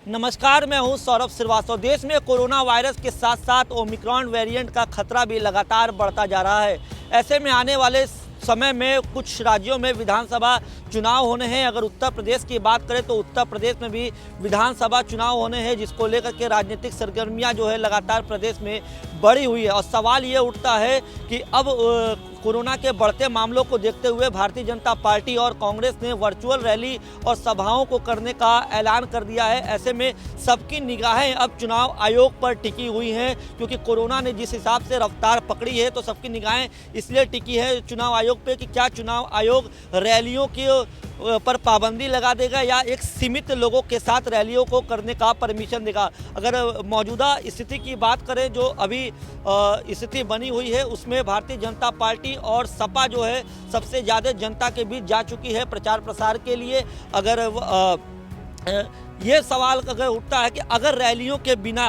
नमस्कार, मैं हूं सौरभ श्रीवास्तव। देश में कोरोना वायरस के साथ साथ ओमिक्रॉन वेरिएंट का खतरा भी लगातार बढ़ता जा रहा है। ऐसे में आने वाले समय में कुछ राज्यों में विधानसभा चुनाव होने हैं। अगर उत्तर प्रदेश की बात करें तो उत्तर प्रदेश में भी विधानसभा चुनाव होने हैं, जिसको लेकर के राजनीतिक सरगर्मियां जो है लगातार प्रदेश में बढ़ी हुई है। और सवाल ये उठता है कि अब कोरोना के बढ़ते मामलों को देखते हुए भारतीय जनता पार्टी और कांग्रेस ने वर्चुअल रैली और सभाओं को करने का ऐलान कर दिया है। ऐसे में सबकी निगाहें अब चुनाव आयोग पर टिकी हुई हैं, क्योंकि कोरोना ने जिस हिसाब से रफ्तार पकड़ी है तो सबकी निगाहें इसलिए टिकी है चुनाव आयोग पे कि क्या चुनाव आयोग रैलियों की पर पाबंदी लगा देगा या एक सीमित लोगों के साथ रैलियों को करने का परमिशन देगा। अगर मौजूदा स्थिति की बात करें, जो अभी स्थिति बनी हुई है, उसमें भारतीय जनता पार्टी और सपा जो है सबसे ज़्यादा जनता के बीच जा चुकी है प्रचार प्रसार के लिए। अगर ये सवाल अगर उठता है कि अगर रैलियों के बिना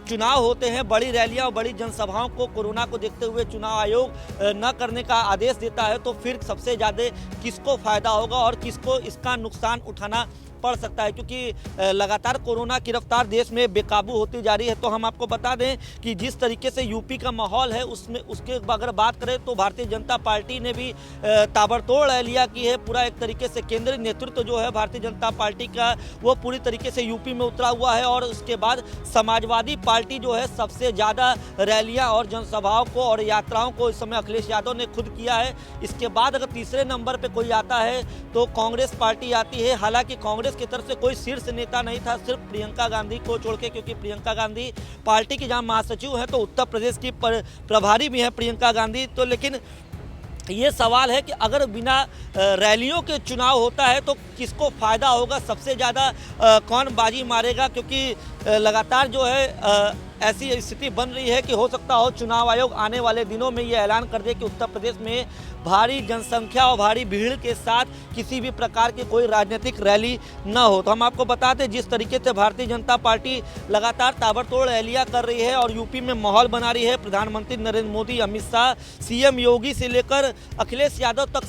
चुनाव होते हैं, बड़ी रैलियां और बड़ी जनसभाओं को कोरोना को देखते हुए चुनाव आयोग न करने का आदेश देता है, तो फिर सबसे ज़्यादा किसको फ़ायदा होगा और किसको इसका नुकसान उठाना पड़ सकता है। क्योंकि लगातार कोरोना की रफ्तार देश में बेकाबू होती जा रही है। तो हम आपको बता दें कि जिस तरीके से यूपी का माहौल है, उसमें उसके अगर बात करें तो भारतीय जनता पार्टी ने भी ताबड़तोड़ रैलियां की है। पूरा एक तरीके से केंद्रीय नेतृत्व जो है भारतीय जनता पार्टी का, वो पूरी तरीके से यूपी में उतरा हुआ है। और उसके बाद समाजवादी पार्टी जो है सबसे ज़्यादा रैलियाँ और जनसभाओं को और यात्राओं को इस समय अखिलेश यादव ने खुद किया है। इसके बाद अगर तीसरे नंबर पर कोई आता है तो कांग्रेस पार्टी आती है। हालांकि कांग्रेस की तरफ से कोई शीर्ष नेता नहीं था, सिर्फ प्रियंका गांधी को छोड़ के, क्योंकि प्रियंका गांधी पार्टी की जहां महासचिव हैं तो उत्तर प्रदेश की प्रभारी भी हैं प्रियंका गांधी। तो लेकिन ये सवाल है कि अगर बिना रैलियों के चुनाव होता है तो किसको फ़ायदा होगा, सबसे ज़्यादा कौन बाजी मारेगा। क्योंकि लगातार जो है ऐसी स्थिति बन रही है कि हो सकता हो चुनाव आयोग आने वाले दिनों में ये ऐलान कर दे कि उत्तर प्रदेश में भारी जनसंख्या और भारी भीड़ के साथ किसी भी प्रकार की कोई राजनीतिक रैली न हो। तो हम आपको बता दें, जिस तरीके से भारतीय जनता पार्टी लगातार ताबड़तोड़ रैलियां कर रही है और यूपी में माहौल बना रही है। प्रधानमंत्री नरेंद्र मोदी, अमित शाह, सीएम योगी से लेकर अखिलेश यादव तक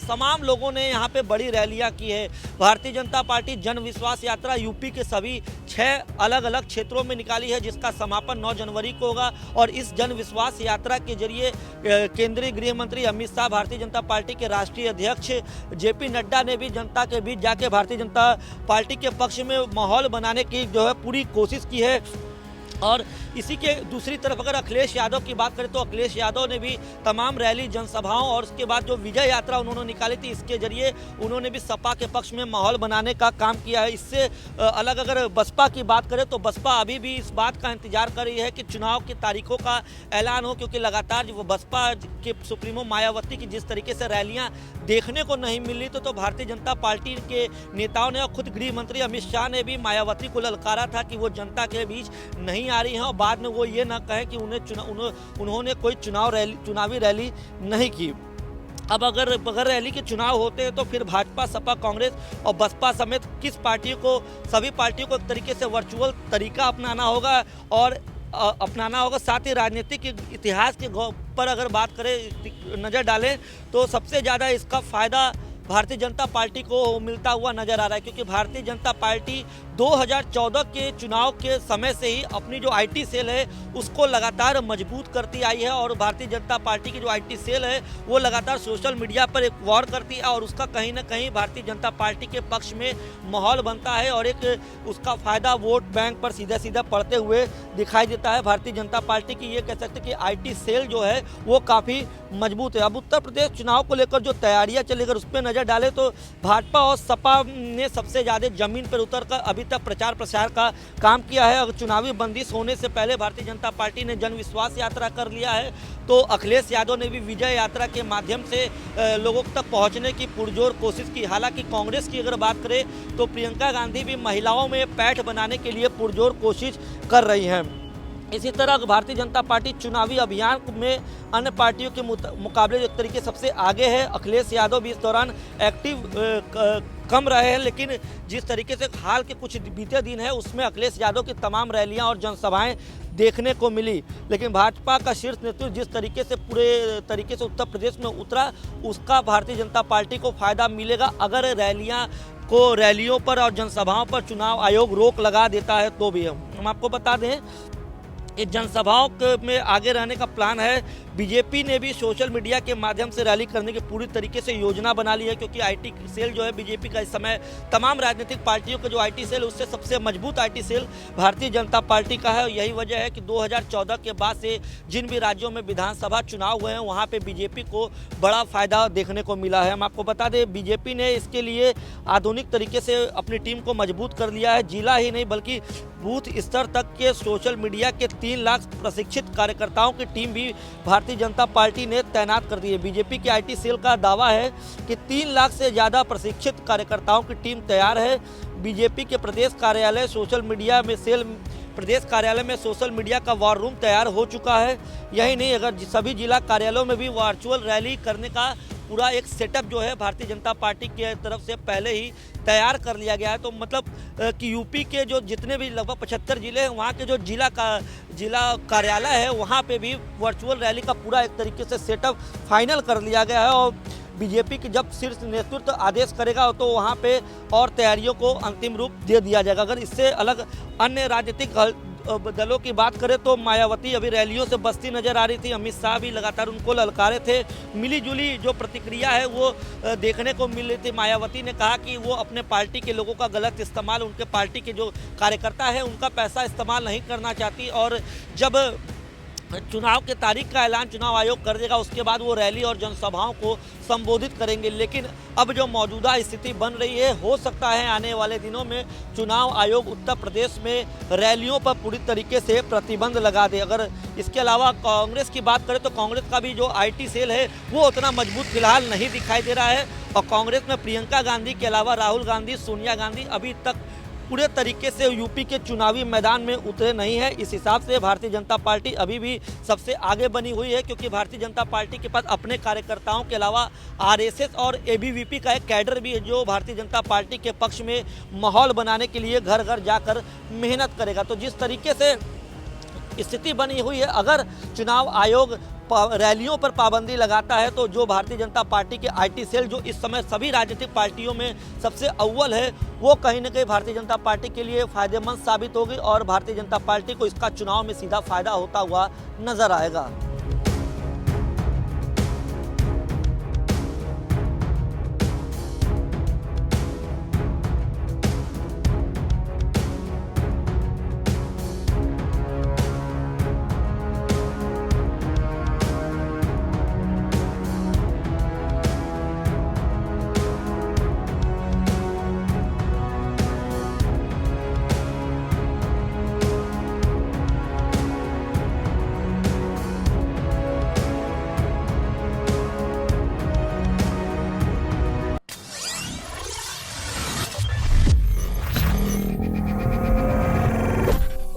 तमाम लोगों ने यहाँ पे बड़ी रैलियां की है। भारतीय जनता पार्टी जन विश्वास यात्रा यूपी के सभी 6 अलग अलग क्षेत्रों में निकाली है, जिसका समापन 9 जनवरी को होगा। और इस जन विश्वास यात्रा के जरिए केंद्रीय गृह मंत्री अमित शाह, भारतीय जनता पार्टी के राष्ट्रीय अध्यक्ष जेपी नड्डा ने भी जनता के बीच जाके भारतीय जनता पार्टी के पक्ष में माहौल बनाने की जो है पूरी कोशिश की है। और इसी के दूसरी तरफ अगर अखिलेश यादव की बात करें तो अखिलेश यादव ने भी तमाम रैली, जनसभाओं और उसके बाद जो विजय यात्रा उन्होंने निकाली थी, इसके जरिए उन्होंने भी सपा के पक्ष में माहौल बनाने का काम किया है। इससे अलग अगर बसपा की बात करें तो बसपा अभी भी इस बात का इंतजार कर रही है कि चुनाव की तारीखों का ऐलान हो, क्योंकि लगातार जो बसपा के सुप्रीमो मायावती की जिस तरीके से रैलियाँ देखने को नहीं मिल रही, तो भारतीय जनता पार्टी के नेताओं ने और खुद गृह मंत्री अमित शाह ने भी मायावती को ललकारा था कि वो जनता के बीच नहीं आ रही हैं और बाद में वो ये ना कहें कि उन्होंने कोई चुनावी रैली नहीं की। अब अगर बगैर रैली के चुनाव होते हैं तो फिर भाजपा, सपा, कांग्रेस और बसपा समेत किस पार्टी को, सभी पार्टियों को एक तरीके से वर्चुअल तरीका अपनाना होगा और साथ ही राजनीतिक इतिहास के पर अगर बात करें, नज़र डालें तो सबसे ज़्यादा इसका फ़ायदा भारतीय जनता पार्टी को मिलता हुआ नजर आ रहा है। क्योंकि भारतीय जनता पार्टी 2014 के चुनाव के समय से ही अपनी जो आईटी सेल है उसको लगातार मजबूत करती आई है। और भारतीय जनता पार्टी की जो आईटी सेल है वो लगातार सोशल मीडिया पर एक वॉर करती है और उसका कहीं ना कहीं भारतीय जनता पार्टी के पक्ष में माहौल बनता है और एक उसका फ़ायदा वोट बैंक पर सीधा सीधा पड़ते हुए दिखाई देता है। भारतीय जनता पार्टी की ये कह सकते कि आईटी सेल जो है वो काफ़ी मजबूत है। अब उत्तर प्रदेश चुनाव को लेकर जो तैयारियाँ चली, अगर उस पर नज़र डालें तो भाजपा और सपा ने सबसे ज़्यादा जमीन पर उतरकर अभी तक प्रचार प्रसार का काम किया है। अगर चुनावी बंदिश होने से पहले भारतीय जनता पार्टी ने जन विश्वास यात्रा कर लिया है, तो अखिलेश यादव ने भी विजय यात्रा के माध्यम से लोगों तक पहुंचने की पुरजोर कोशिश की। हालांकि कांग्रेस की अगर बात करें तो प्रियंका गांधी भी महिलाओं में पैठ बनाने के लिए पुरजोर कोशिश कर रही हैं। इसी तरह भारतीय जनता पार्टी चुनावी अभियान में अन्य पार्टियों के मुकाबले एक तरीके सबसे आगे है। अखिलेश यादव भी इस दौरान एक्टिव कम रहे हैं, लेकिन जिस तरीके से हाल के कुछ बीते दिन है उसमें अखिलेश यादव की तमाम रैलियां और जनसभाएं देखने को मिली। लेकिन भाजपा का शीर्ष नेतृत्व जिस तरीके से पूरे तरीके से उत्तर प्रदेश में उतरा, उसका भारतीय जनता पार्टी को फायदा मिलेगा। अगर रैलियां को रैलियों पर और जनसभाओं पर चुनाव आयोग रोक लगा देता है तो भी हम आपको बता दें, इस जनसभाओं में आगे रहने का प्लान है। बीजेपी ने भी सोशल मीडिया के माध्यम से रैली करने की पूरी तरीके से योजना बना ली है, क्योंकि आईटी सेल जो है बीजेपी का इस समय तमाम राजनीतिक पार्टियों का जो आईटी सेल उससे सबसे मजबूत IT cell Bharatiya Janata party का है। यही वजह है कि 2014 के बाद से जिन भी राज्यों में विधानसभा चुनाव हुए हैं वहाँ पर बीजेपी को बड़ा फायदा देखने को मिला है। हम आपको बता दें, बीजेपी ने इसके लिए आधुनिक तरीके से अपनी टीम को मजबूत कर लिया है। जिला ही नहीं बल्कि बूथ स्तर तक के सोशल मीडिया के 3 लाख प्रशिक्षित कार्यकर्ताओं की टीम भी भारतीय जनता पार्टी ने तैनात कर दी है। बीजेपी के आईटी सेल का दावा है कि 3 लाख से ज़्यादा प्रशिक्षित कार्यकर्ताओं की टीम तैयार है। बीजेपी के प्रदेश कार्यालय सोशल मीडिया का वॉर रूम तैयार हो चुका है। यही नहीं, अगर सभी जिला कार्यालयों में भी वर्चुअल रैली करने का पूरा एक सेटअप जो है भारतीय जनता पार्टी की तरफ से पहले ही तैयार कर लिया गया है। तो मतलब कि यूपी के जो जितने भी लगभग 75 जिले हैं वहाँ के जो जिला कार्यालय है वहाँ पे भी वर्चुअल रैली का पूरा एक तरीके से सेटअप फाइनल कर लिया गया है। और बीजेपी की जब शीर्ष नेतृत्व आदेश करेगा तो वहाँ पे और तैयारियों को अंतिम रूप दे दिया जाएगा। अगर इससे अलग अन्य राजनीतिक दलों की बात करें तो मायावती अभी रैलियों से बचती नजर आ रही थी। अमित शाह भी लगातार उनको ललकारे थे। मिली जुली जो प्रतिक्रिया है वो देखने को मिल रही थी। मायावती ने कहा कि वो अपने पार्टी के लोगों का गलत इस्तेमाल, उनके पार्टी के जो कार्यकर्ता है उनका पैसा इस्तेमाल नहीं करना चाहती, और जब चुनाव के तारीख का ऐलान चुनाव आयोग कर देगा उसके बाद वो रैली और जनसभाओं को संबोधित करेंगे। लेकिन अब जो मौजूदा स्थिति बन रही है, हो सकता है आने वाले दिनों में चुनाव आयोग उत्तर प्रदेश में रैलियों पर पूरी तरीके से प्रतिबंध लगा दे। अगर इसके अलावा कांग्रेस की बात करें तो कांग्रेस का भी जो आईटी सेल है वो उतना मजबूत फिलहाल नहीं दिखाई दे रहा है, और कांग्रेस में प्रियंका गांधी के अलावा राहुल गांधी, सोनिया गांधी अभी तक पूरे तरीके से यूपी के चुनावी मैदान में उतरे नहीं है। इस हिसाब से भारतीय जनता पार्टी अभी भी सबसे आगे बनी हुई है, क्योंकि भारतीय जनता पार्टी के पास अपने कार्यकर्ताओं के अलावा आरएसएस और एबीवीपी का एक कैडर भी है जो भारतीय जनता पार्टी के पक्ष में माहौल बनाने के लिए घर घर जाकर मेहनत करेगा। तो जिस तरीके से स्थिति बनी हुई है, अगर चुनाव आयोग रैलियों पर पाबंदी लगाता है तो जो भारतीय जनता पार्टी के आईटी सेल जो इस समय सभी राजनीतिक पार्टियों में सबसे अव्वल है, वो कहीं ना कहीं भारतीय जनता पार्टी के लिए फायदेमंद साबित होगी और भारतीय जनता पार्टी को इसका चुनाव में सीधा फायदा होता हुआ नजर आएगा।